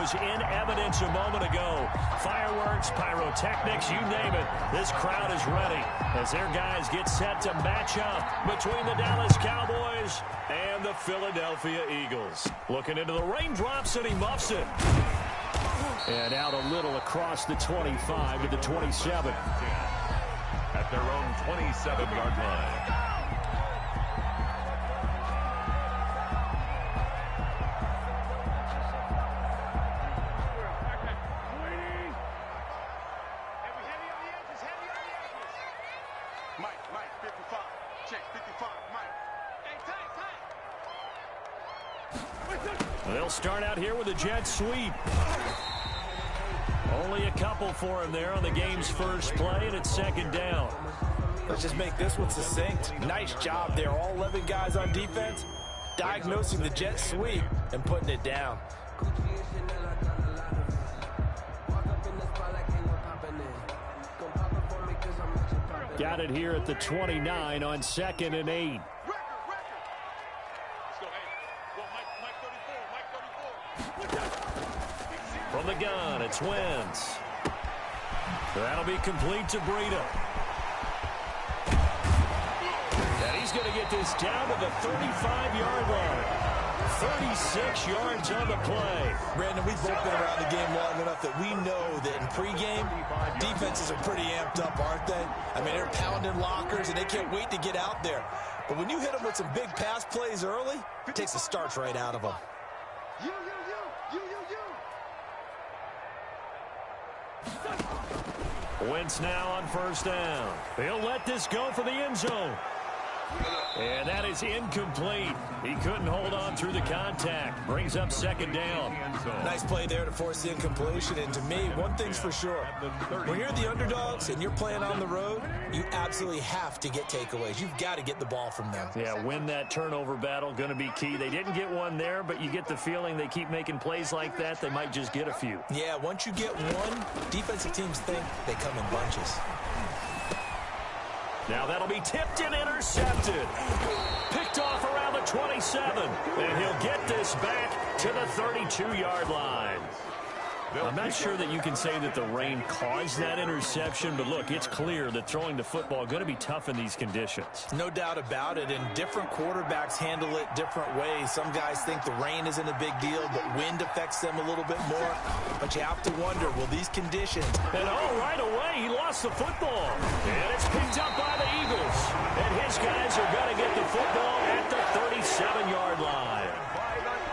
was in evidence a moment ago. Fireworks, pyrotechnics, you name it. This crowd is ready as their guys get set to match up between the Dallas Cowboys and the Philadelphia Eagles. Looking into the raindrops, and he muffs it. And out a little across the 25 to the 27. At their own 27-yard line. They'll start out here with a jet sweep. Only a couple for him there on the game's first play, and it's second down. Let's just make this one succinct. Nice job there. All 11 guys on defense diagnosing the jet sweep and putting it down. Got it here at the 29 on 2nd and 8. From the gun, it's Wentz. That'll be complete to Breida. And he's going to get this down to the 35-yard line. 36 yards on the play. Brandon, we've both been around the game long enough that we know that in pregame, defenses are pretty amped up, aren't they? I mean, they're pounding lockers, and they can't wait to get out there. But when you hit them with some big pass plays early, it takes the starch right out of them. Wentz now on first down. He'll let this go for the end zone. And that is incomplete. He couldn't hold on through the contact. Brings up second down. Nice play there to force the incompletion. And to me, one thing's for sure. When you're the underdogs and you're playing on the road, you absolutely have to get takeaways. You've got to get the ball from them. Yeah, win that turnover battle. Going to be key. They didn't get one there, but you get the feeling they keep making plays like that. They might just get a few. Yeah, once you get one, defensive teams think they come in bunches. Now that'll be tipped and intercepted. Picked off around the 27. And he'll get this back to the 32-yard line. I'm not sure that you can say that the rain caused that interception, but look, it's clear that throwing the football is going to be tough in these conditions. No doubt about it, and different quarterbacks handle it different ways. Some guys think the rain isn't a big deal, but wind affects them a little bit more. But you have to wonder, will these conditions... And right away, he lost the football. And it's picked up by the Eagles. And his guys are going to get the football at the 37-yard line.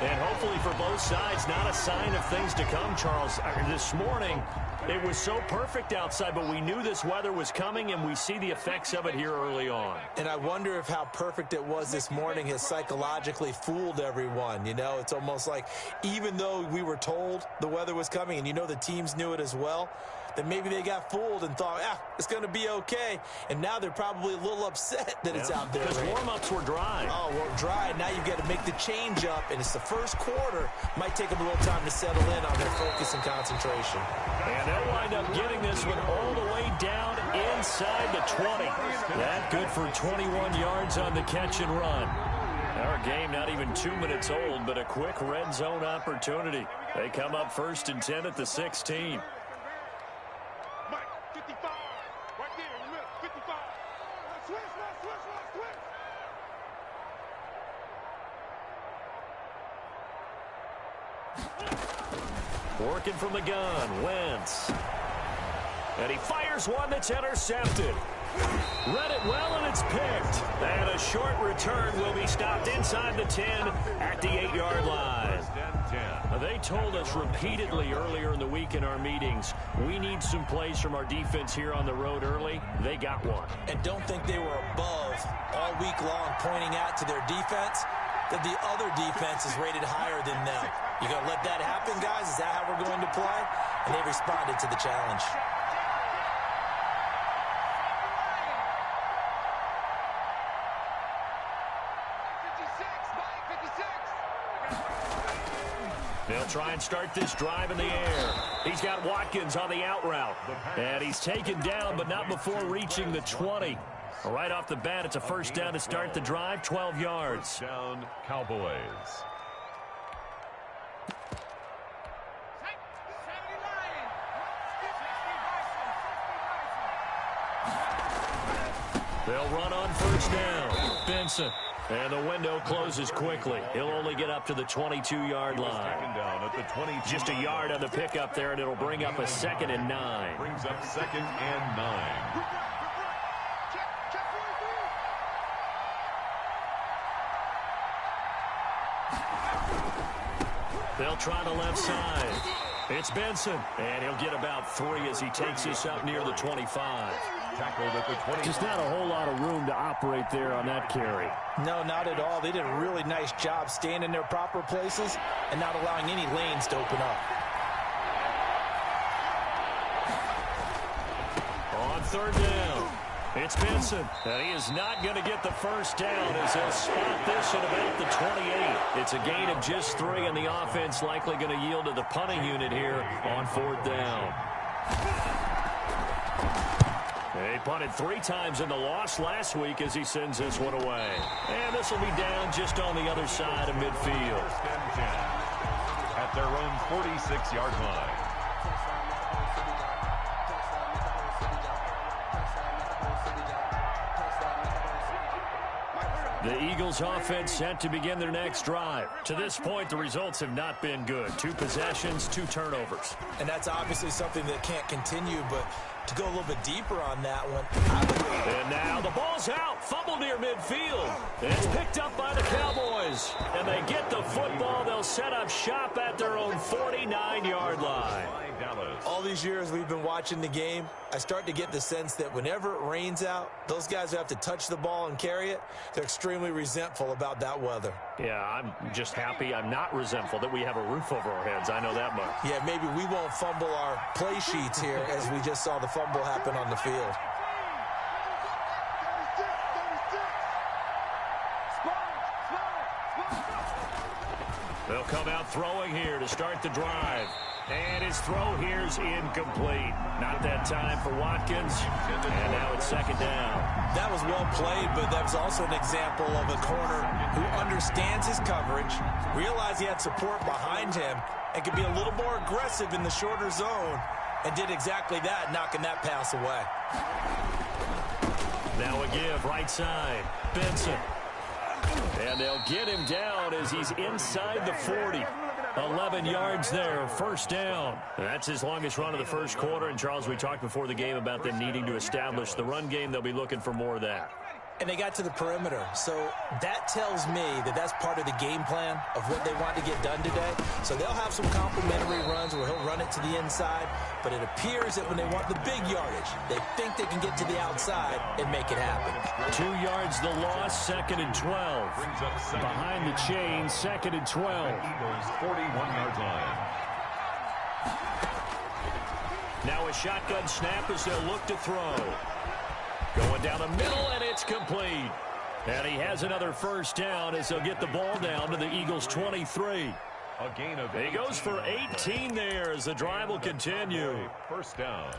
And hopefully for both sides, not a sign of things to come, Charles. This morning, it was so perfect outside, but we knew this weather was coming, and we see the effects of it here early on. And I wonder if how perfect it was this morning has psychologically fooled everyone. You know, it's almost like even though we were told the weather was coming, and you know the teams knew it as well, that maybe they got fooled and thought, it's going to be okay. And now they're probably a little upset that it's out there. Because warm-ups were dry. Oh, well, dry. Now you've got to make the change up, and it's the first quarter. Might take them a little time to settle in on their focus and concentration. And they'll wind up getting this one all the way down inside the 20. That good for 21 yards on the catch and run. Our game not even 2 minutes old, but a quick red zone opportunity. They come up 1st and 10 at the 16. Working from the gun, Wentz. And he fires one that's intercepted. Read it well, and it's picked. And a short return will be stopped inside the 10 at the 8-yard line. They told us repeatedly earlier in the week in our meetings, we need some plays from our defense here on the road early. They got one. And don't think they were above all week long pointing out to their defense that the other defense is rated higher than them. You going to let that happen, guys? Is that how we're going to play? And they responded to the challenge. They'll try and start this drive in the air. He's got Watkins on the out route. And he's taken down, but not before reaching the 20. Right off the bat, it's a first down to start the drive, 12 yards. Down, Cowboys. They'll run on first down. Benson. And the window closes quickly. He'll only get up to the 22-yard line. Second down at the 22. Just a yard on the pickup there, and it'll bring up a 2nd and 9. Brings up 2nd and 9. They'll try the left side. It's Benson, and he'll get about 3 as he takes this up near the 25. Tackled at the 20. Just not a whole lot of room to operate there on that carry. No, not at all. They did a really nice job staying in their proper places and not allowing any lanes to open up. On 3rd down, it's Benson, and he is not going to get the first down as they'll spot this at about the 28. It's a gain of just 3, and the offense likely going to yield to the punting unit here on 4th down. They punted 3 times in the loss last week as he sends this one away. And this will be down just on the other side of midfield. 1st and 10 at their own 46-yard line. The Eagles offense set to begin their next drive. To this point, the results have not been good. 2 possessions, 2 turnovers. And that's obviously something that can't continue, but to go a little bit deeper on that one. And now the ball's out. Fumble near midfield. It's picked up by the Cowboys. And they get the football. They'll set up shop at their own 49-yard line. All these years we've been watching the game, I start to get the sense that whenever it rains out, those guys who have to touch the ball and carry it, they're extremely resentful about that weather. Yeah, I'm just happy I'm not resentful that we have a roof over our heads. I know that much. Yeah, maybe we won't fumble our play sheets here as we just saw the fumble happen on the field. They'll come out throwing here to start the drive. And his throw here's incomplete. Not that time for Watkins. And now it's 2nd down. That was well played, but that was also an example of a corner who understands his coverage, realized he had support behind him, and could be a little more aggressive in the shorter zone, and did exactly that, knocking that pass away. Now a give, right side. Benson. And they'll get him down as he's inside the 40. 11 yards there, 1st down. That's his longest run of the first quarter. And, Charles, we talked before the game about them needing to establish the run game. They'll be looking for more of that. And they got to the perimeter. So that tells me that that's part of the game plan of what they want to get done today. So they'll have some complimentary runs where he'll run it to the inside. But it appears that when they want the big yardage, they think they can get to the outside and make it happen. 2 yards the loss, 2nd and 12. Behind the chain, 2nd and 12. Eagles 41-yard line. Now a shotgun snap as they'll look to throw. Going down the middle, and it's complete. And he has another 1st down as they'll get the ball down to the Eagles' 23. A gain of He goes for 18 there as the drive will continue. 1st down.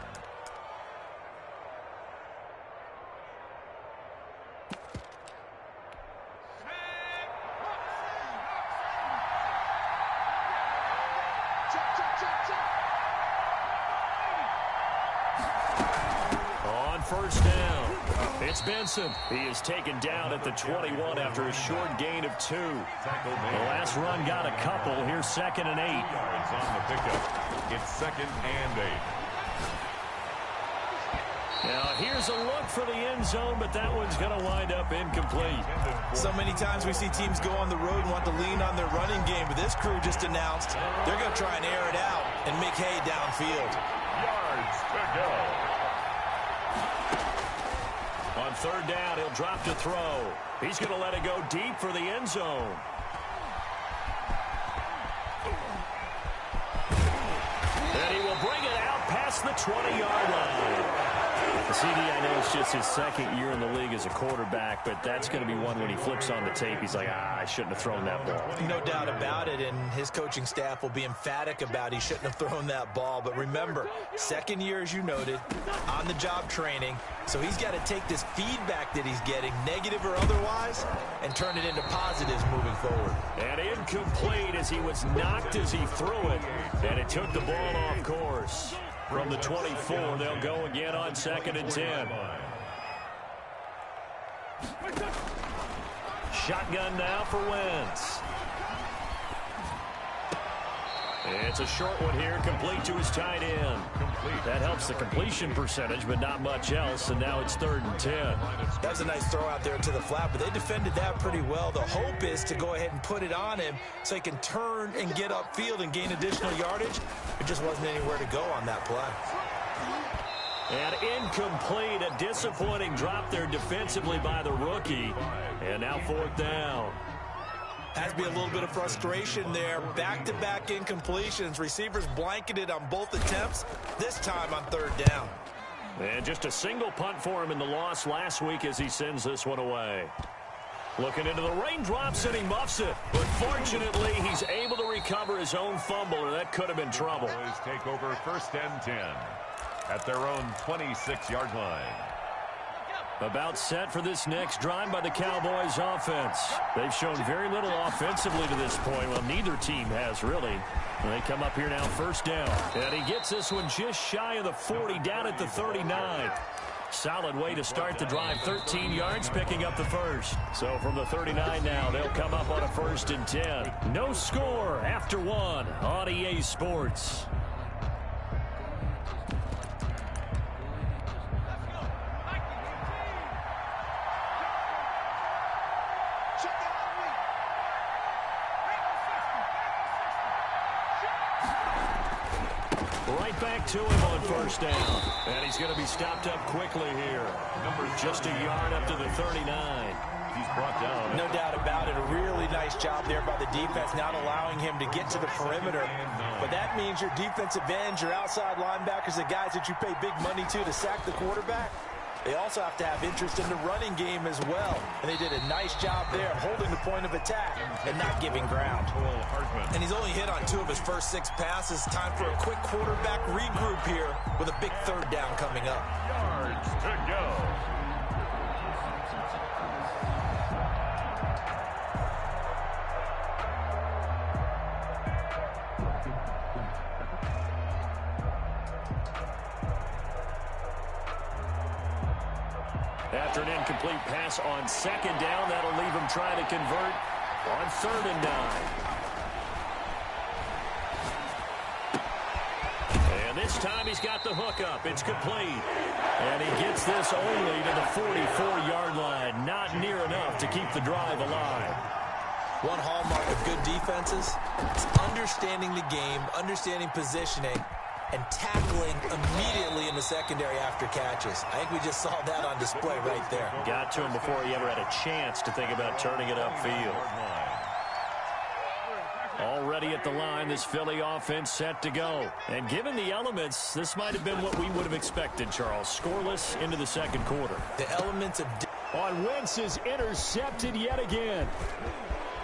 On 1st down, it's Benson. He is taken down at the 21 after a short gain of 2. The last run got a couple. Here's 2nd and 8. Yards on the pickup. It's 2nd and 8. Now here's a look for the end zone, but that one's going to wind up incomplete. So many times we see teams go on the road and want to lean on their running game, but this crew just announced they're going to try and air it out and make hay downfield. Yards to go. On 3rd down, he'll drop to throw. He's going to let it go deep for the end zone. And he will bring it out past the 20-yard line. CD, I know it's just his 2nd year in the league as a quarterback, but that's going to be one when he flips on the tape. He's like, I shouldn't have thrown that ball. No doubt about it, and his coaching staff will be emphatic about he shouldn't have thrown that ball. But remember, 2nd year, as you noted, on-the-job training, so he's got to take this feedback that he's getting, negative or otherwise, and turn it into positives moving forward. And incomplete as he was knocked as he threw it, and it took the ball off course. From the 24, they'll go again on 2nd and 10. Shotgun now for Wentz. It's a short one here, complete to his tight end. That helps the completion percentage, but not much else, and now it's 3rd and 10. That's a nice throw out there to the flat, but they defended that pretty well. The hope is to go ahead and put it on him so he can turn and get upfield and gain additional yardage. It just wasn't anywhere to go on that play. And incomplete, a disappointing drop there defensively by the rookie. And now 4th down. Has to be a little bit of frustration there. Back-to-back incompletions. Receivers blanketed on both attempts, this time on 3rd down. And just a single punt for him in the loss last week as he sends this one away. Looking into the raindrops, and he muffs it. But fortunately, he's able to recover his own fumble, or that could have been trouble. Cowboys take over 1st and 10 at their own 26-yard line. About set for this next drive by the Cowboys offense. They've shown very little offensively to this point. Well, neither team has really. They come up here now 1st down. And he gets this one just shy of the 40, down at the 39. Solid way to start the drive. 13 yards, picking up the first. So from the 39 now, they'll come up on a 1st and 10. No score after 1 on EA Sports. Right back to him on 1st down. And he's going to be stopped up quickly here. Just a yard up to the 39. He's brought down. No doubt about it. A really nice job there by the defense, not allowing him to get to the perimeter. But that means your defensive ends, your outside linebackers, the guys that you pay big money to sack the quarterback, they also have to have interest in the running game as well. And they did a nice job there holding the point of attack and not giving ground. And he's only hit on 2 of his first 6 passes. Time for a quick quarterback regroup here with a big 3rd down coming up. Yards to go. After an incomplete pass on 2nd down, that'll leave him trying to convert on 3rd and 9. And this time he's got the hook up. It's complete. And he gets this only to the 44-yard line. Not near enough to keep the drive alive. One hallmark of good defenses is understanding the game, understanding positioning, and tackling immediately in the secondary after catches. I think we just saw that on display right there. Got to him before he ever had a chance to think about turning it upfield. Already at the line, this Philly offense set to go. And given the elements, this might have been what we would have expected, Charles. Scoreless into the 2nd quarter. The elements of... On Wentz is intercepted yet again.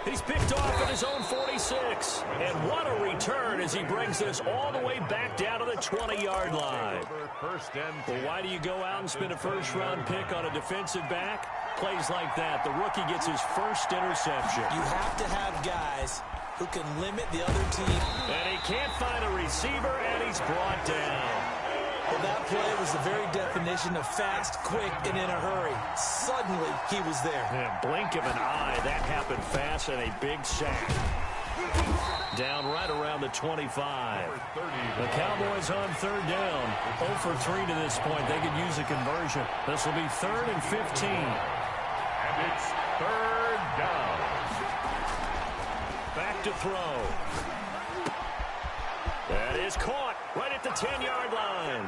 He's picked off at his own 46. And what a return as he brings this all the way back down to the 20-yard line. Well, why do you go out and spend a 1st-round pick on a defensive back? Plays like that, the rookie gets his first interception. You have to have guys who can limit the other team. And he can't find a receiver, and he's brought down. Well, that play was the very definition of fast, quick, and in a hurry. Suddenly, he was there. And blink of an eye, that happened fast, and a big sack. Down right around the 25. The Cowboys on 3rd down. 0 for 3 to this point. They could use a conversion. This will be 3rd and 15. And it's 3rd down. Back to throw. That is caught right at the 10-yard line.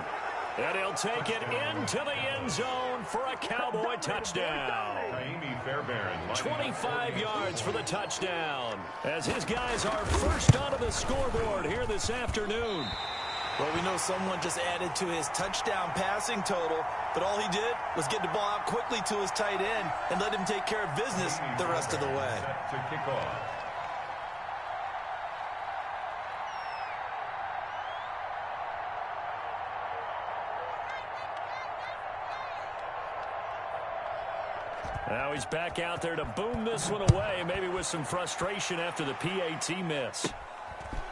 And he'll take it into the end zone for a Cowboy touchdown. 25 yards for the touchdown, as his guys are first onto the scoreboard here this afternoon. Well, we know someone just added to his touchdown passing total, but all he did was get the ball out quickly to his tight end and let him take care of business the rest of the way. Set to kick off. Now he's back out there to boom this one away, maybe with some frustration after the PAT miss.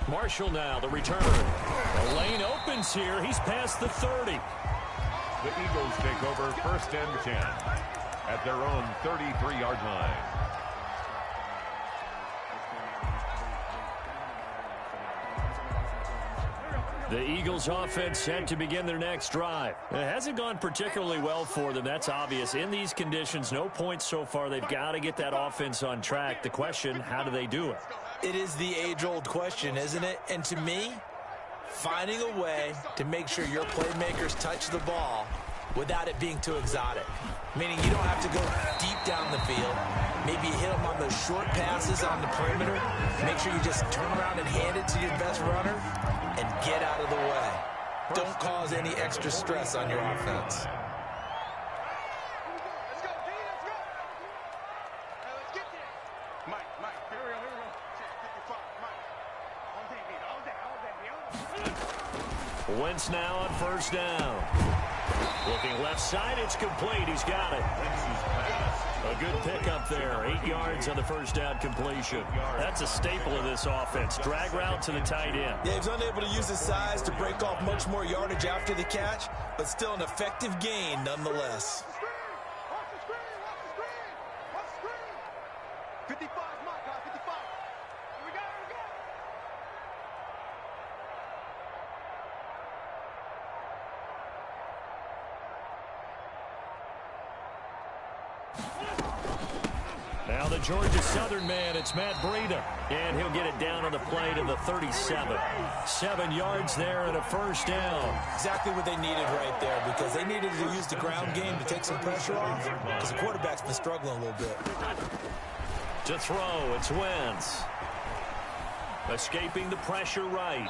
Marshall now, the return. The lane opens here. He's past the 30. The Eagles take over 1st and 10 at their own 33-yard line. The Eagles offense set to begin their next drive. It hasn't gone particularly well for them. That's obvious. In these conditions, no points so far. They've got to get that offense on track. The question, how do they do it? It is the age-old question, isn't it? And to me, finding a way to make sure your playmakers touch the ball without it being too exotic. Meaning you don't have to go deep down the field. Maybe you hit them on those short passes on the perimeter. Make sure you just turn around and hand it to your best runner and get out of the way. Don't cause any extra stress on your offense. Wentz now on first down. Looking left side, it's complete. He's got it. A good pickup there. 8 yards on the first down completion. That's a staple of this offense. Drag route to the tight end. Yeah, he's unable to use his size to break off much more yardage after the catch, but still an effective gain nonetheless. Now the Georgia Southern man, it's Matt Breida. And he'll get it down on the play to the 37. 7 yards there and a first down. Exactly what they needed right there, because they needed to use the ground game to take some pressure off, because the quarterback's been struggling a little bit. To throw, it's Wentz. Escaping the pressure right.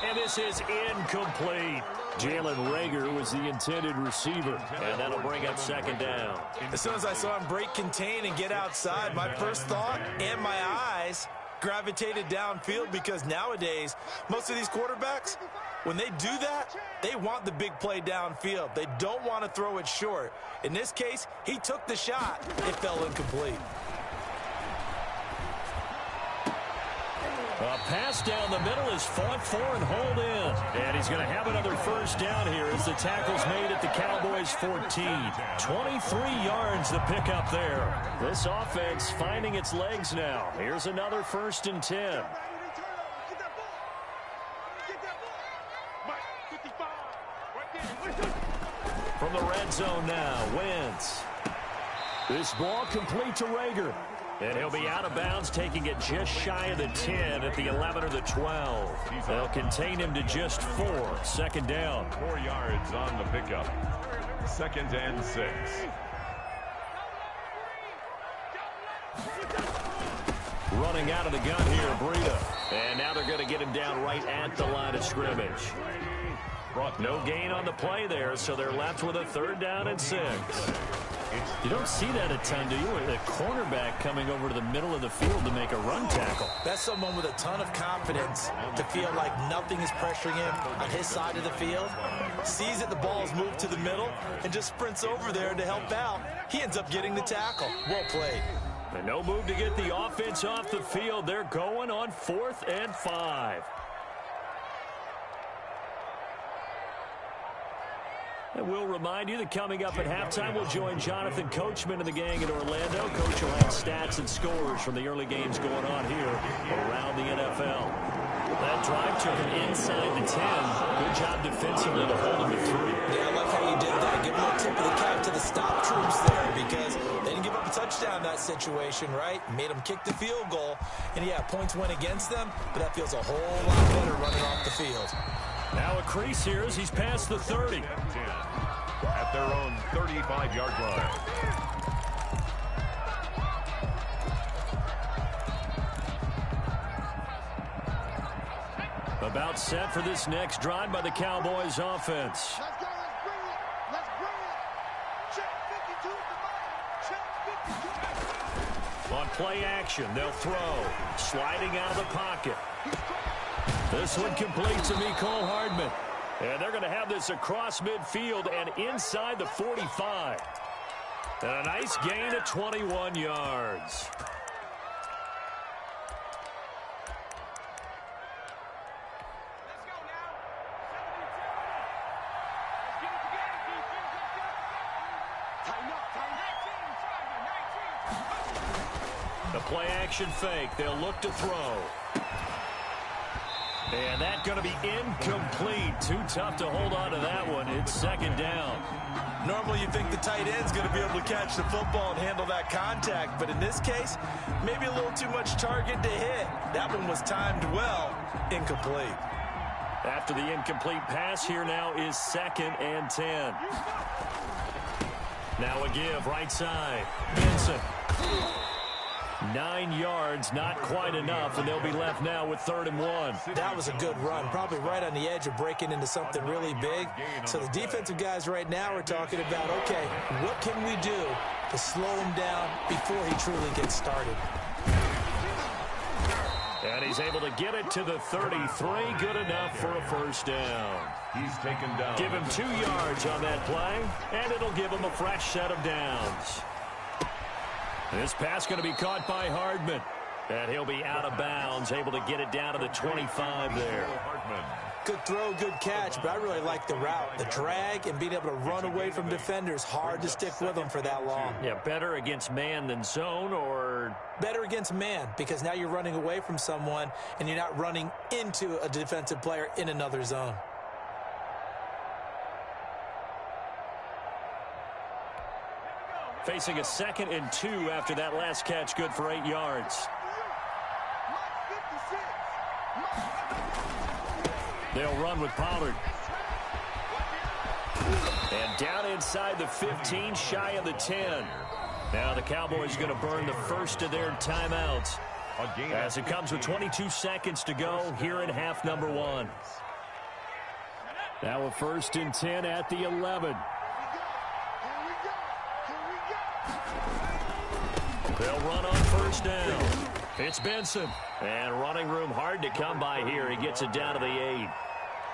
And this is incomplete. Jalen Reagor was the intended receiver, and that'll bring up second down. As soon as I saw him break contain and get outside, my first thought and my eyes gravitated downfield, because nowadays, most of these quarterbacks, when they do that, they want the big play downfield. They don't want to throw it short. In this case, he took the shot. It fell incomplete. A pass down the middle is fought for and hauled in. And he's going to have another first down here as the tackle's made at the Cowboys 14. 23 yards the pickup there. This offense finding its legs now. Here's another 1st and 10. From the red zone now, Wentz. This ball complete to Reagor. And he'll be out of bounds, taking it just shy of the 10 at the 11 or the 12. They'll contain him to just 4. Second down. 4 yards on the pickup. 2nd and 6. Running out of the gun here, Breida. And now they're going to get him down right at the line of scrimmage. No gain on the play there, so they're left with a 3rd down and 6. You don't see that a ton, do you? A cornerback coming over to the middle of the field to make a run tackle. That's someone with a ton of confidence to feel like nothing is pressuring him on his side of the field. Sees that the ball is moved to the middle and just sprints over there to help out. He ends up getting the tackle. Well played. And no move to get the offense off the field. They're going on 4th and 5. And we'll remind you that coming up at halftime, we'll join Jonathan Coachman and the gang in Orlando. Coach will have stats and scores from the early games going on here around the NFL. That drive took him inside the 10. Good job defensively to hold him to 3. Yeah, I love how you did that. Give a little tip of the cap to the stop troops there, because they didn't give up a touchdown in that situation, right? Made them kick the field goal. And, yeah, points went against them, but that feels a whole lot better running off the field. Now a crease here as he's past the 30. At their own 35-yard line. About set for this next drive by the Cowboys offense. Let's go, let's bring it. Let's bring it. Check 52 Check 52. On play action, they'll throw. Sliding out of the pocket. This one complete to Mecole Hardman. And they're going to have this across midfield and inside the 45. And a nice gain of 21 yards. The play-action fake. They'll look to throw. And that's going to be incomplete. Too tough to hold on to that one. It's second down. Normally you think the tight end's going to be able to catch the football and handle that contact, but in this case, maybe a little too much target to hit. That one was timed well. Incomplete. After the incomplete pass, here now is 2nd and 10. Now a give, right side. Benson. 9 yards, not quite enough, and they'll be left now with 3rd and 1. That was a good run, probably right on the edge of breaking into something really big. So the defensive guys right now are talking about, okay, what can we do to slow him down before he truly gets started? And he's able to get it to the 33. Good enough for a first down. He's taken down. Give him 2 yards on that play, and it'll give him a fresh set of downs. This pass going to be caught by Hardman. And he'll be out of bounds, able to get it down to the 25 there. Good throw, good catch, but I really like the route. The drag and being able to run away from defenders, hard to stick with them for that long. Yeah, better against man than zone, or? Better against man, because now you're running away from someone and you're not running into a defensive player in another zone. Facing a 2nd and 2 after that last catch, good for 8 yards. They'll run with Pollard. And down inside the 15, shy of the 10. Now the Cowboys are going to burn the first of their timeouts as it comes with 22 seconds to go here in half number 1. Now a 1st and 10 at the 11. They'll run on first down. It's Benson. And running room hard to come by here. He gets it down to the 8.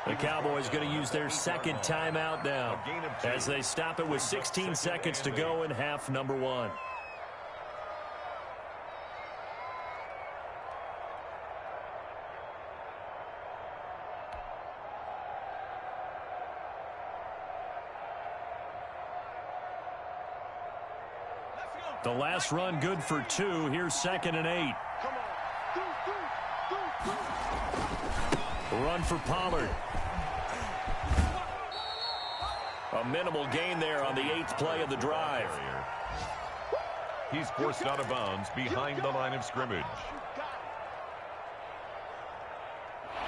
The Cowboys going to use their 2nd timeout now as they stop it with 16 seconds to go in half number 1. The last run good for 2. Here's 2nd and 8. Run for Pollard. A minimal gain there on the 8th play of the drive. He's forced out of bounds behind the line of scrimmage.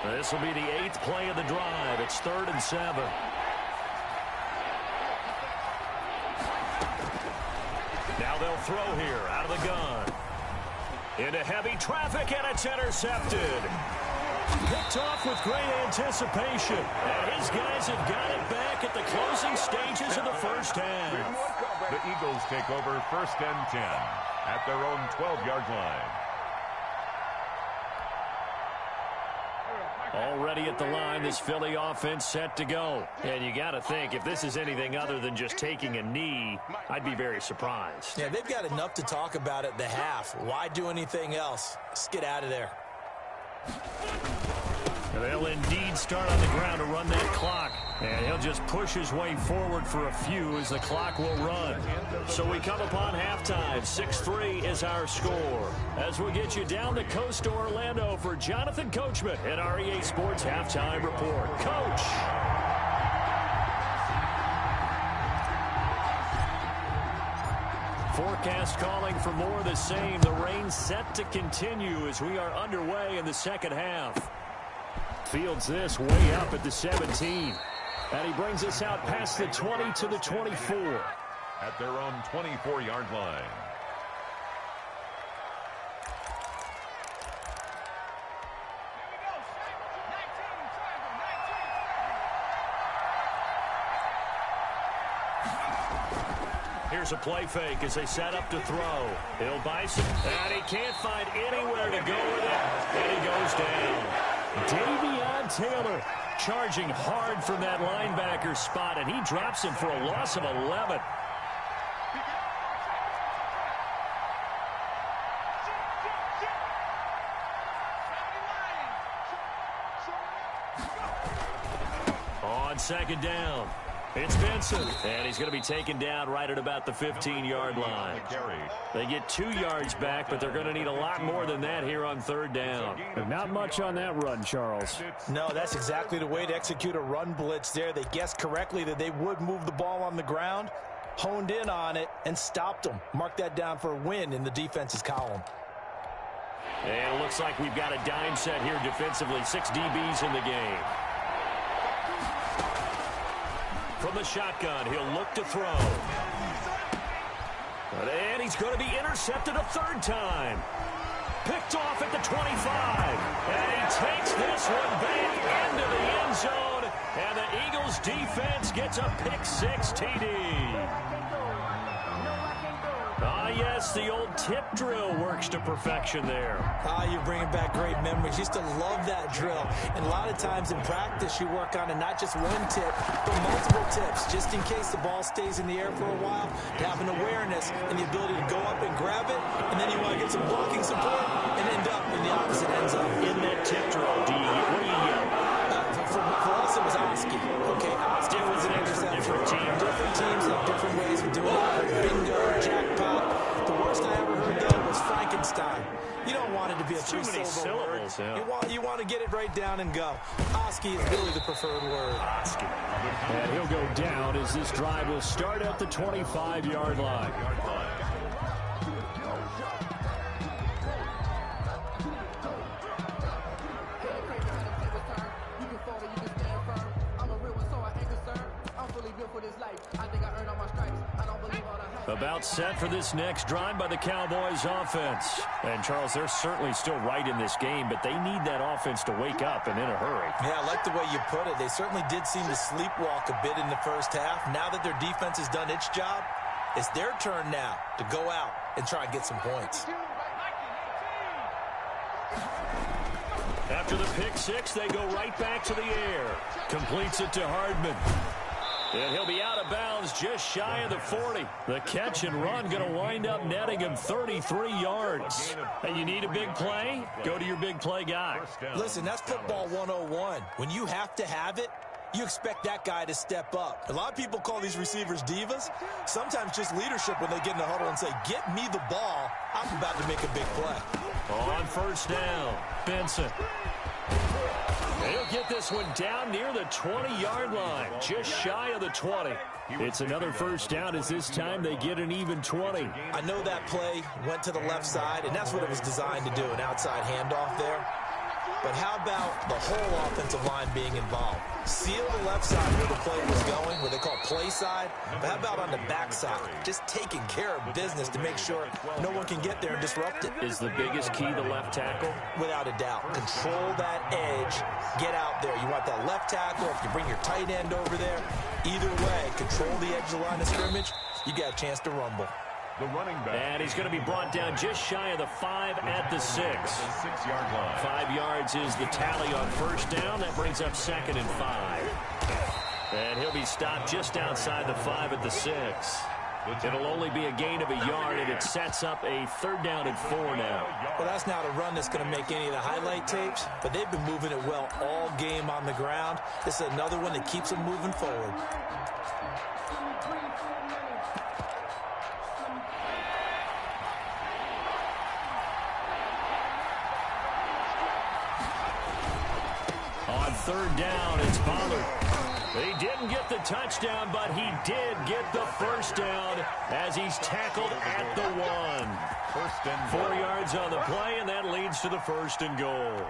This will be the 8th play of the drive. It's 3rd and 7. Now they'll throw here out of the gun. Into heavy traffic, and it's intercepted. Picked off with great anticipation. And his guys have got it back at the closing stages of the first half. The Eagles take over 1st and 10 at their own 12-yard line. Already at the line, this Philly offense set to go. And you got to think, if this is anything other than just taking a knee, I'd be very surprised. Yeah, they've got enough to talk about at the half. Why do anything else? Let's get out of there. They'll indeed start on the ground to run that clock. And he'll just push his way forward for a few as the clock will run. So we come upon halftime. 6-3 is our score. As we get you down the coast to Orlando for Jonathan Coachman at REA Sports Halftime Report. Coach! Forecast calling for more of the same. The rain set to continue as we are underway in the second half. Fields this way up at the 17. And he brings us out past the 20 to the 24. At their own 24-yard line. Here's a play fake as they set up to throw. Hill Bison, and he can't find anywhere to go with it. And he goes down. Davion Taylor charging hard from that linebacker spot, and he drops him for a loss of 11. On second down, It's Benson, and he's going to be taken down right at about the 15-yard line. They get 2 yards back, but they're going to need a lot more than that here on third down. But not much on that run, Charles. No, that's exactly the way to execute a run blitz there. They guessed correctly that they would move the ball on the ground, honed in on it, and stopped them. Mark that down for a win in the defense's column. And it looks like we've got a dime set here defensively. 6 DBs in the game. From the shotgun, he'll look to throw. And he's going to be intercepted a third time. Picked off at the 25. And he takes this one back into the end zone. And the Eagles defense gets a pick-6 TD. Yes, the old tip drill works to perfection there. You're bringing back great memories. Used to love that drill. And a lot of times in practice, you work on it, not just one tip, but multiple tips, just in case the ball stays in the air for a while, to have an awareness and the ability to go up and grab it, and then you want to get some blocking support and end up in the opposite end zone. In that tip drill, what do you yell? For us, it was Oski. Okay, Oski was an interception. Different teams have different ways of doing it. Bingo, jackpot. The worst I ever heard, though, was Frankenstein. You don't want it to be a too many syllables. Yeah. You want to get it right down and go. Oski is really the preferred word. Oski. And he'll go down as this drive will start at the 25-yard line. About set for this next drive by the Cowboys offense. And, Charles, they're certainly still right in this game, but they need that offense to wake up and in a hurry. Yeah, I like the way you put it. They certainly did seem to sleepwalk a bit in the first half. Now that their defense has done its job, it's their turn now to go out and try and get some points. After the pick-6, they go right back to the air. Completes it to Hardman. And he'll be out of bounds just shy of the 40. The catch and run going to wind up netting him 33 yards. And you need a big play? Go to your big play guy. Listen, that's football 101. When you have to have it, you expect that guy to step up. A lot of people call these receivers divas. Sometimes just leadership when they get in the huddle and say, get me the ball. I'm about to make a big play. On first down, Benson. They'll get this one down near the 20-yard line, just shy of the 20. It's another first down as this time they get an even 20. I know that play went to the left side, and that's what it was designed to do, an outside handoff there. But how about the whole offensive line being involved? Seal the left side where the play was going, what they call play side. But how about on the back side? Just taking care of business to make sure no one can get there and disrupt it. Is the biggest key the left tackle? Without a doubt. Control that edge. Get out there. You want that left tackle. If you bring your tight end over there, either way, control the edge of the line of scrimmage, you got a chance to rumble. The running back. And he's going to be brought down just shy of the 5 at the 6. 6-yard line. 5 yards is the tally on first down. That brings up 2nd and 5. And he'll be stopped just outside the 5 at the 6. It'll only be a gain of a yard, and it sets up a 3rd down and 4 now. Well, that's not a run that's going to make any of the highlight tapes, but they've been moving it well all game on the ground. This is another one that keeps them moving forward. On 3rd down, it's Pollard. He didn't get the touchdown, but he did get the first down as he's tackled at the 1. 4 yards on the play, and that leads to the 1st and goal.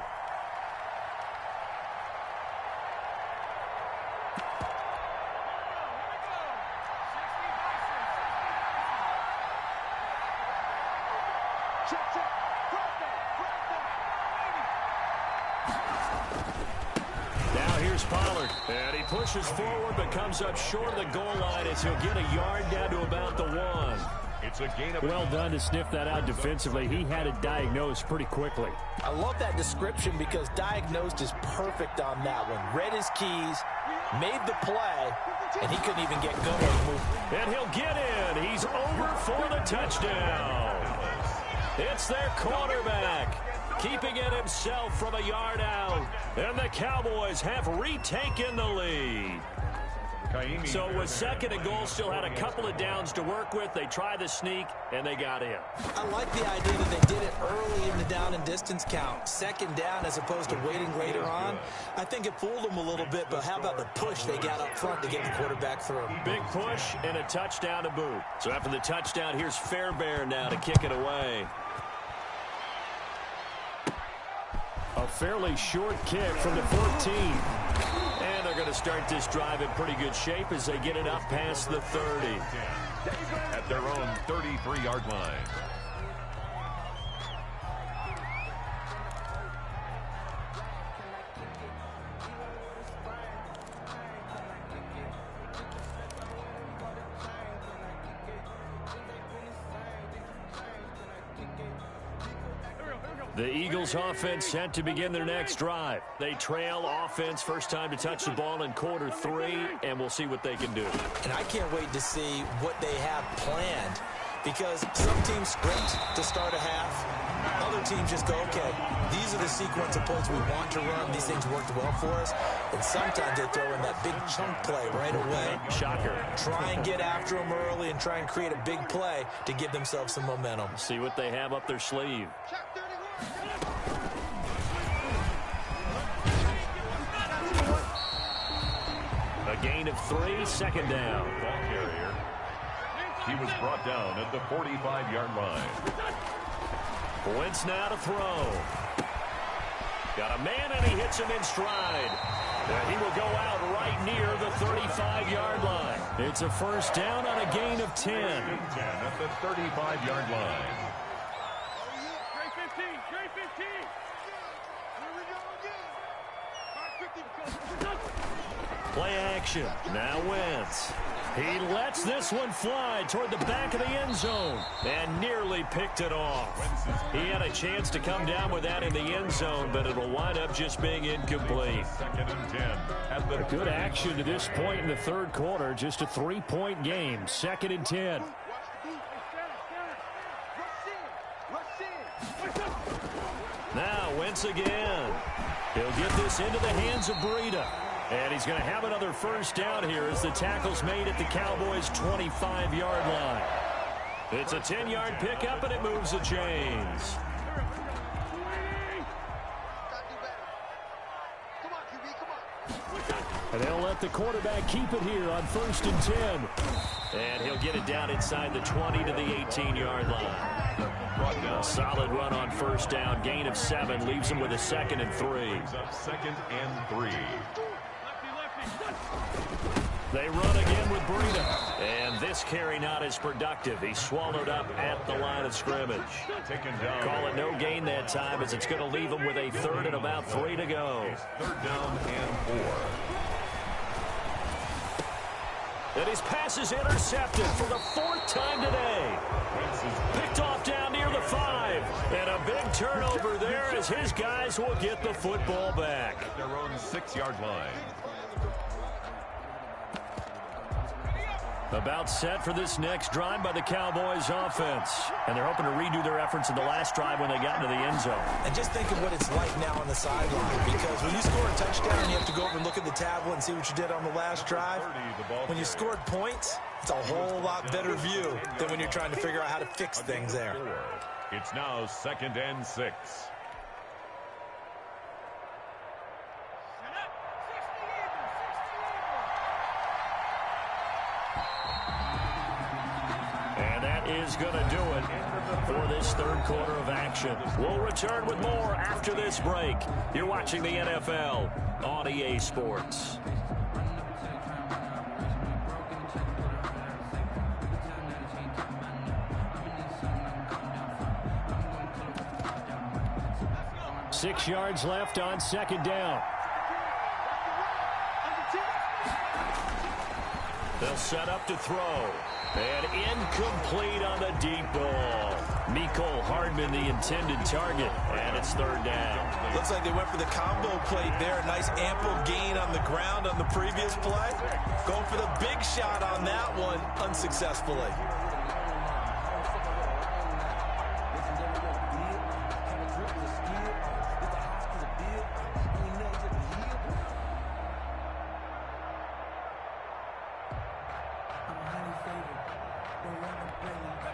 Pollard, and he pushes forward but comes up short of the goal line as he'll get a yard down to about the 1. It's a gain of well done to sniff that out defensively. He had it diagnosed pretty quickly. I love that description because diagnosed is perfect on that one. Read his keys, made the play, and he couldn't even get going. And he'll get in. He's over for the touchdown. It's their quarterback, keeping it himself from a yard out. And the Cowboys have retaken the lead. So with second and goal, still had a couple of downs to work with. They tried the sneak, and they got in. I like the idea that they did it early in the down and distance count. Second down as opposed to waiting later on. I think it fooled them a little bit, but how about the push they got up front to get the quarterback through? Big push and a touchdown to boot. So after the touchdown, here's Fairbairn now to kick it away. A fairly short kick from the 14. And they're going to start this drive in pretty good shape as they get it up past the 30. At their own 33-yard line. The Eagles offense set to begin their next drive. They trail offense first time to touch the ball in quarter 3, and we'll see what they can do. And I can't wait to see what they have planned, because some teams script to start a half. Other teams just go, okay, these are the sequence of plays we want to run. These things worked well for us. And sometimes they throw in that big chunk play right away. Shocker. Try and get after them early and try and create a big play to give themselves some momentum. See what they have up their sleeve. A gain of 3, second down. Ball carrier. He was brought down at the 45-yard line. Wentz now to throw. Got a man, and he hits him in stride. And he will go out right near the 35-yard line. It's a first down on a gain of 10. 10 at the 35-yard line. Play action. Now Wentz. He lets this one fly toward the back of the end zone and nearly picked it off. He had a chance to come down with that in the end zone, but it will wind up just being incomplete. Second and 10 at the Good action to this point in the third quarter. Just a 3-point game. Second and 10. Now Wentz again. He'll get this into the hands of Breida. And he's going to have another first down here as the tackle's made at the Cowboys' 25-yard line. It's a 10-yard pickup, and it moves the chains. And they'll let the quarterback keep it here on first and 10. And he'll get it down inside the 20 to the 18-yard line. Solid run on first down. Gain of 7 leaves him with a second and 3. second and 3. They run again with Breida. And this carry not as productive. He's swallowed up at the line of scrimmage. Call it no gain that time, as it's going to leave him with a third and about 3 to go. Third down and 4. And his pass is intercepted for the 4th time today. Picked off down near the 5. And a big turnover there as his guys will get the football back. At their own 6-yard line. About set for this next drive by the Cowboys offense. And they're hoping to redo their efforts in the last drive when they got into the end zone. And just think of what it's like now on the sideline, because when you score a touchdown, you have to go over and look at the tablet and see what you did on the last drive. When you scored points, it's a whole lot better view than when you're trying to figure out how to fix things there. It's now second and 6. Is going to do it for this third quarter of action. We'll return with more after this break. You're watching the NFL on EA Sports. Six yards left on second down. They'll set up to throw. And incomplete on the deep ball. Mecole Hardman, the intended target, and it's third down. Looks like they went for the combo plate there. A nice ample gain on the ground on the previous play. Going for the big shot on that one unsuccessfully.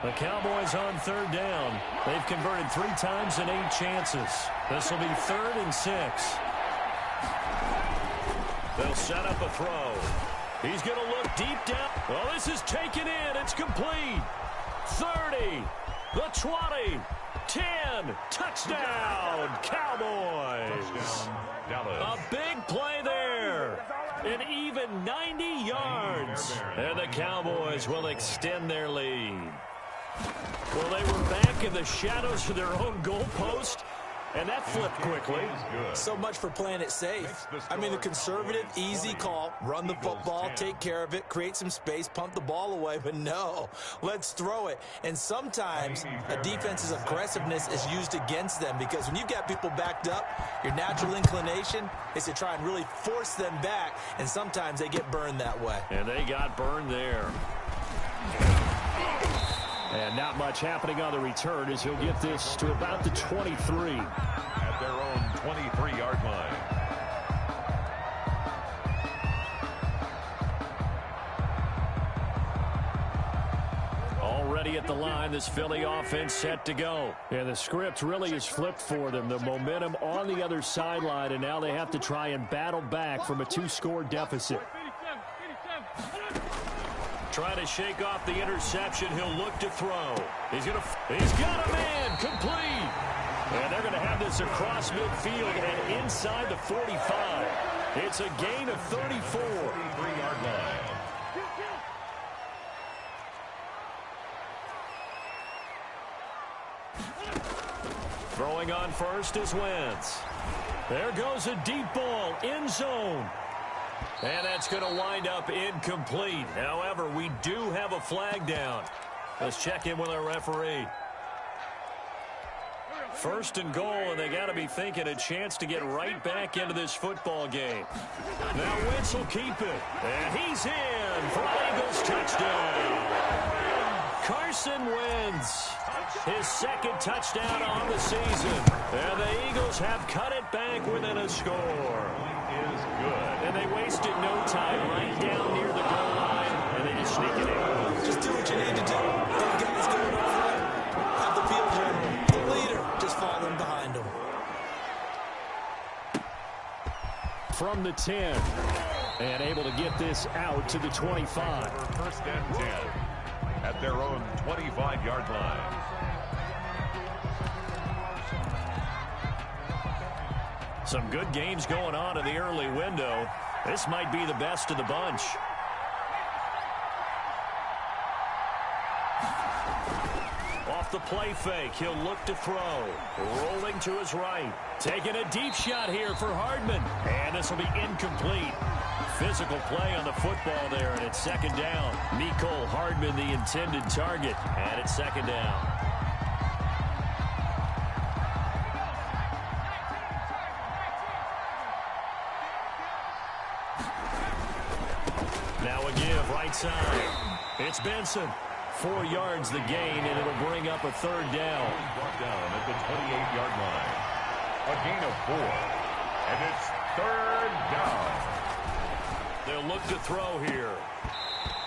The Cowboys on third down. They've converted 3 times in 8 chances. This will be 3rd and 6. They'll set up a throw. He's going to look deep down. Oh, this is taken in. It's complete. 30, the 20, 10. Touchdown, Cowboys. Touchdown, Dallas. A big play there. An even 90 yards. And the Cowboys will extend their lead. Well, they were back in the shadows of their own goalpost, and that flipped quickly. So much for playing it safe. I mean, the conservative, easy call, run the football, take care of it, create some space, pump the ball away, but no, let's throw it. And sometimes a defense's aggressiveness is used against them because when you've got people backed up, your natural inclination is to try and really force them back, and sometimes they get burned that way. And they got burned there. And not much happening on the return as he'll get this to about the 23. At their own 23-yard line. Already at the line, this Philly offense set to go. And the script really is flipped for them. The momentum on the other sideline, and now they have to try and battle back from a 2-score deficit. Trying to shake off the interception. He'll look to throw. He's got a man complete. And they're going to have this across midfield and inside the 45. It's a gain of 34. 43-yard line. Throwing on first is Wentz. There goes a deep ball, end zone. And that's going to wind up incomplete. However, we do have a flag down. Let's check in with our referee. 1st and goal, and they got to be thinking a chance to get right back into this football game. Now Wentz will keep it. And he's in for an Eagles touchdown. Carson Wentz, his 2nd touchdown on the season. And the Eagles have cut it back within a score. Is good. And they wasted no time right down near the goal line, and they just sneak it in. Just do what you need to do. Them guys going over it. Have the field general, the leader, just following behind them. From the 10, and able to get this out to the 25. 1st and 10 at their own 25-yard line. Some good games going on in the early window. This might be the best of the bunch. Off the play fake, he'll look to throw. Rolling to his right. Taking a deep shot here for Hardman. And this will be incomplete. Physical play on the football there, and it's 2nd down. Mecole Hardman, the intended target, and it's 2nd down. Now a give, right side. It's Benson. 4 yards the gain, and it'll bring up a 3rd down. Brought down at the 28-yard line. A gain of 4. And it's 3rd down. They'll look to throw here.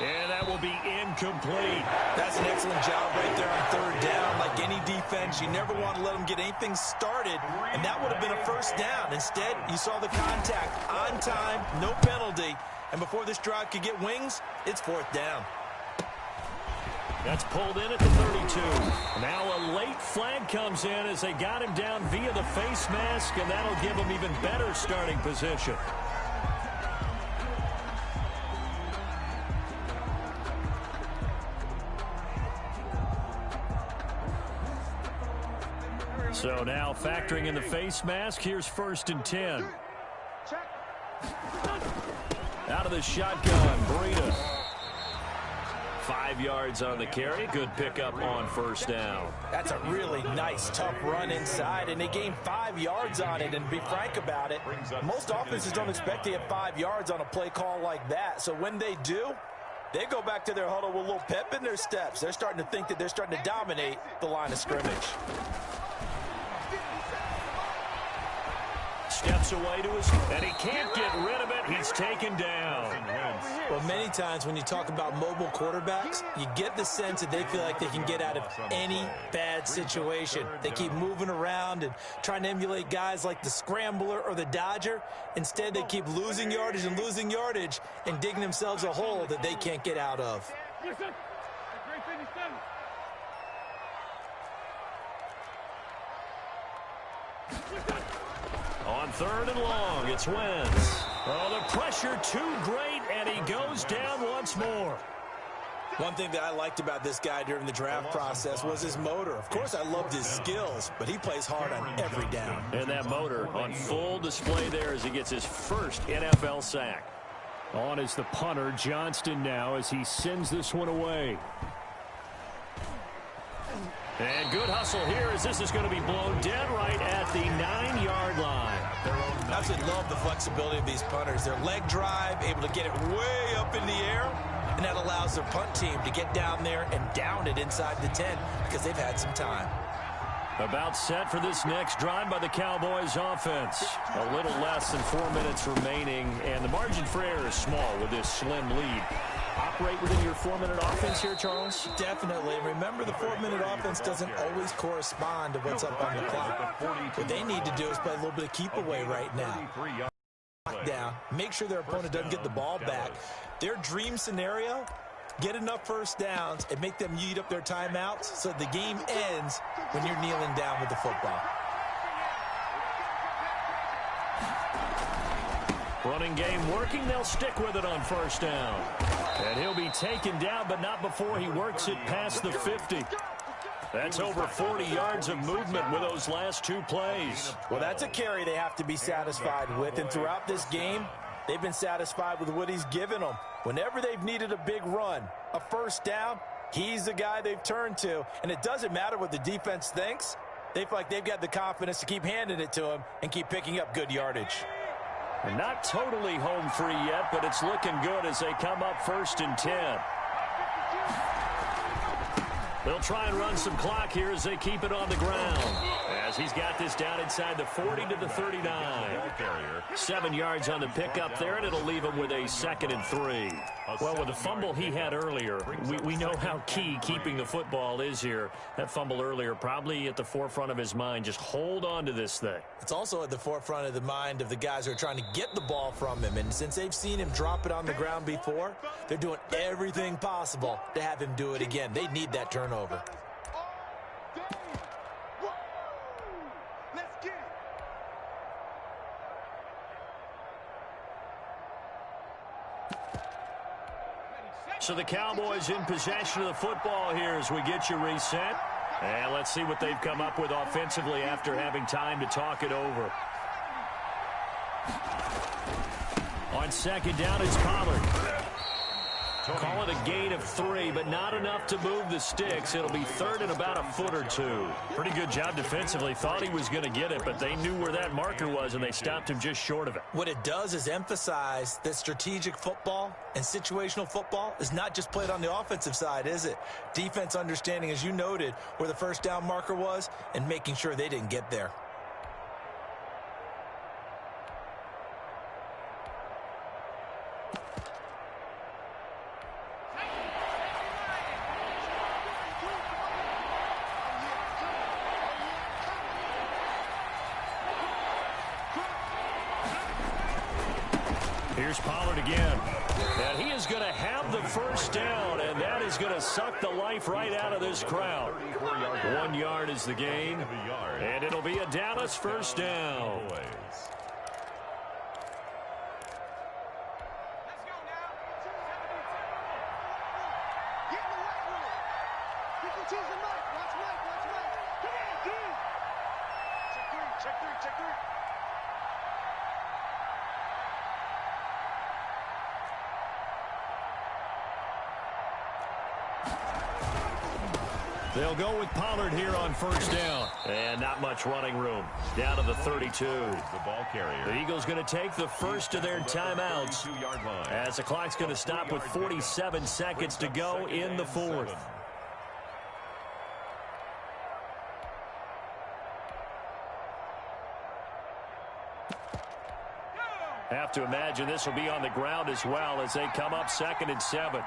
And that will be incomplete. That's an excellent job right there on 3rd down. Like any defense, you never want to let them get anything started, and that would have been a 1st down. Instead, you saw the contact on time, no penalty, and before this drive could get wings, it's 4th down. That's pulled in at the 32. Now a late flag comes in as they got him down via the face mask, and that'll give him even better starting position. So now factoring in the face mask, here's 1st and 10. Out of the shotgun, Breida. 5 yards on the carry. Good pickup on 1st down. That's a really nice, tough run inside, and they gained 5 yards on it. And to be frank about it, most offenses don't expect to get 5 yards on a play call like that. So when they do, they go back to their huddle with a little pep in their steps. They're starting to think that they're starting to dominate the line of scrimmage. steps away to his, and he can't get rid of it. He's taken down. Well, many times when you talk about mobile quarterbacks, you get the sense that they feel like they can get out of any bad situation. They keep moving around and trying to emulate guys like the scrambler or the dodger. Instead, they keep losing yardage and digging themselves a hole that they can't get out of. On 3rd and long, it's Wentz. Oh, the pressure too great, and he goes down once more. One thing that I liked about this guy during the draft process was his motor. Of course, I loved his skills, but he plays hard on every down. And that motor on full display there as he gets his first NFL sack. On is the punter, Johnston, now as he sends this one away. And good hustle here as this is going to be blown dead right at the 9-yard line. I absolutely love the flexibility of these punters. Their leg drive, able to get it way up in the air, and that allows their punt team to get down there and down it inside the 10 because they've had some time. About set for this next drive by the Cowboys offense. A little less than 4 minutes remaining, and the margin for error is small with this slim lead. Operate within your 4-minute offense here, Charles? Definitely. Remember, the 4-minute offense doesn't always correspond to what's up on the clock. What they need to do is play a little bit of keep away right now. Lock down. Make sure their opponent doesn't get the ball back. Their dream scenario, get enough first downs and make them eat up their timeouts so the game ends when you're kneeling down with the football. Running game working. They'll stick with it on 1st down. And he'll be taken down, but not before he works it past the 50. That's over 40 yards of movement with those last 2 plays. Well, that's a carry they have to be satisfied with. And throughout this game, they've been satisfied with what he's given them. Whenever they've needed a big run, a 1st down, he's the guy they've turned to. And it doesn't matter what the defense thinks. They feel like they've got the confidence to keep handing it to him and keep picking up good yardage. Not totally home free yet, but it's looking good as they come up 1st and 10. They'll try and run some clock here as they keep it on the ground. As he's got this down inside the 40 to the 39. 7 yards on the pickup there, and it'll leave him with a 2nd and 3. Well, with the fumble he had earlier, we know how key keeping the football is here. That fumble earlier probably at the forefront of his mind. Just hold on to this thing. It's also at the forefront of the mind of the guys who are trying to get the ball from him. And since they've seen him drop it on the ground before, they're doing everything possible to have him do it again. They need that turnover. So the Cowboys in possession of the football here as we get you reset. And let's see what they've come up with offensively after having time to talk it over. On 2nd down, it's Pollard. Call it a gain of 3, but not enough to move the sticks. It'll be 3rd and about a foot or 2. Pretty good job defensively. Thought he was going to get it, but they knew where that marker was, and they stopped him just short of it. What it does is emphasize that strategic football and situational football is not just played on the offensive side, is it? Defense understanding, as you noted, where the 1st down marker was and making sure they didn't get there. Here's Pollard again. And he is going to have the 1st down, and that is going to suck the life right out of this crowd. 1 yard is the gain, and it'll be a Dallas 1st down. They'll go with Pollard here on 1st down. And not much running room. Down to the 32. The ball carrier. The Eagles going to take the first of their timeouts as the clock's going to stop with 47 seconds to go in the 4th. Have to imagine this will be on the ground as well as they come up 2nd and 7.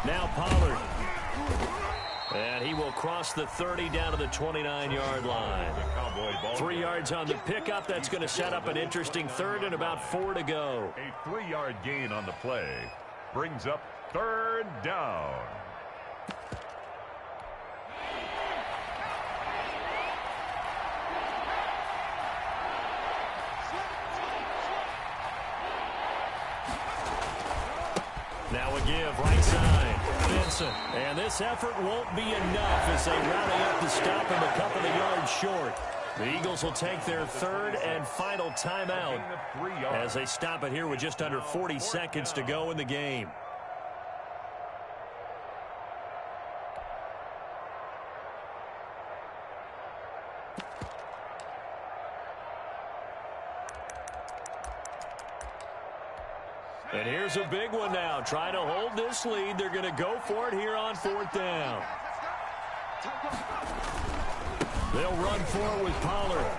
Now Pollard. And he will cross the 30 down to the 29-yard line. 3 yards on the pickup. That's going to set up an interesting 3rd and about 4 to go. A 3-yard gain on the play brings up 3rd down. Now a give, right side. Vincent. And this effort won't be enough as they rally up to stop him a couple of yards short. The Eagles will take their 3rd and final timeout as they stop it here with just under 40 seconds to go in the game. And here's a big one now. Trying to hold this lead. They're going to go for it here on 4th down. They'll run for it with Pollard.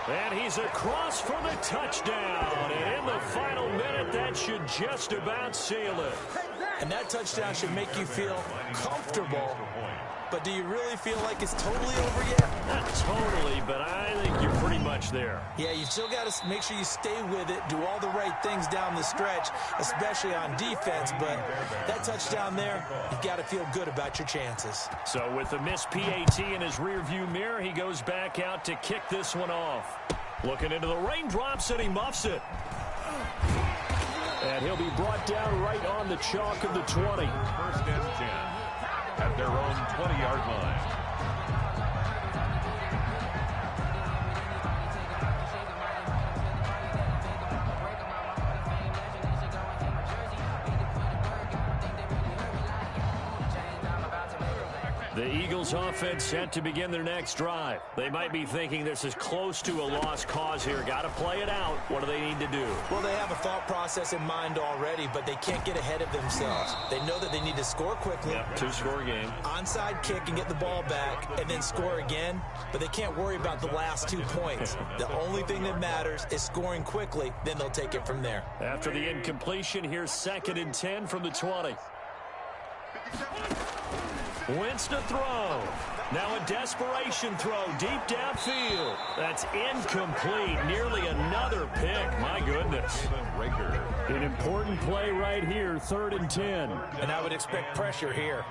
And he's across for the touchdown. And in the final minute, that should just about seal it. And that touchdown should make you feel comfortable. But do you really feel like it's totally over yet? Not totally, but I think you're pretty much there. Yeah, you still got to make sure you stay with it, do all the right things down the stretch, especially on defense. But that touchdown there, you got to feel good about your chances. So with the missed PAT in his rearview mirror, he goes back out to kick this one off. Looking into the raindrops, and he muffs it. And he'll be brought down right on the chalk of the 20. 1st and 10 at their own 20-yard line. The Eagles offense set to begin their next drive. They might be thinking this is close to a lost cause here. Got to play it out. What do they need to do? Well, they have a thought process in mind already, but they can't get ahead of themselves. They know that they need to score quickly. Yep, 2-score game. Onside kick and get the ball back and then score again, but they can't worry about the last 2 points. The only thing that matters is scoring quickly, then they'll take it from there. After the incompletion, here's 2nd and 10 from the 20. Wentz to throw. Now a desperation throw deep downfield. That's incomplete. Nearly another pick. My goodness. An important play right here, 3rd and 10. And I would expect pressure here.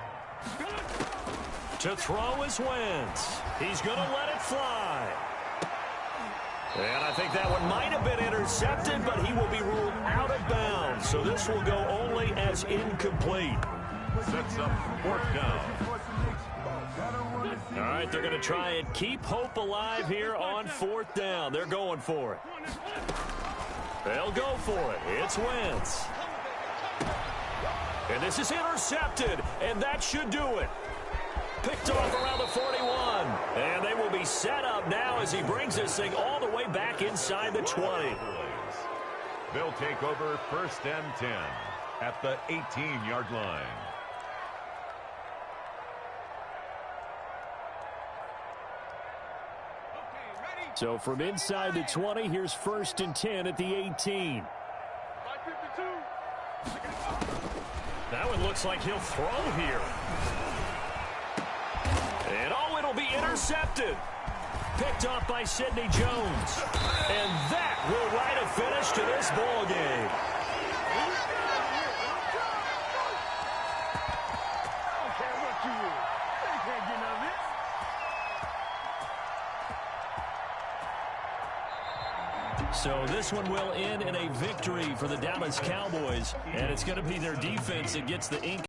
To throw is Wentz. He's going to let it fly. And I think that one might have been intercepted, but he will be ruled out of bounds. So this will go only as incomplete. Sets up 4th down. All right, they're going to try and keep hope alive here on 4th down. They're going for it. They'll go for it. It's Wentz. And this is intercepted, and that should do it. Picked off around the 41. And they will be set up now as he brings this thing all the way back inside the 20. They'll take over 1st and 10 at the 18-yard line. So from inside the 20, here's 1st and 10 at the 18. That one looks like he'll throw here. And oh, it'll be intercepted. Picked off by Sidney Jones. And that will write a finish to this ball game. So this one will end in a victory for the Dallas Cowboys, and it's going to be their defense that gets the ink.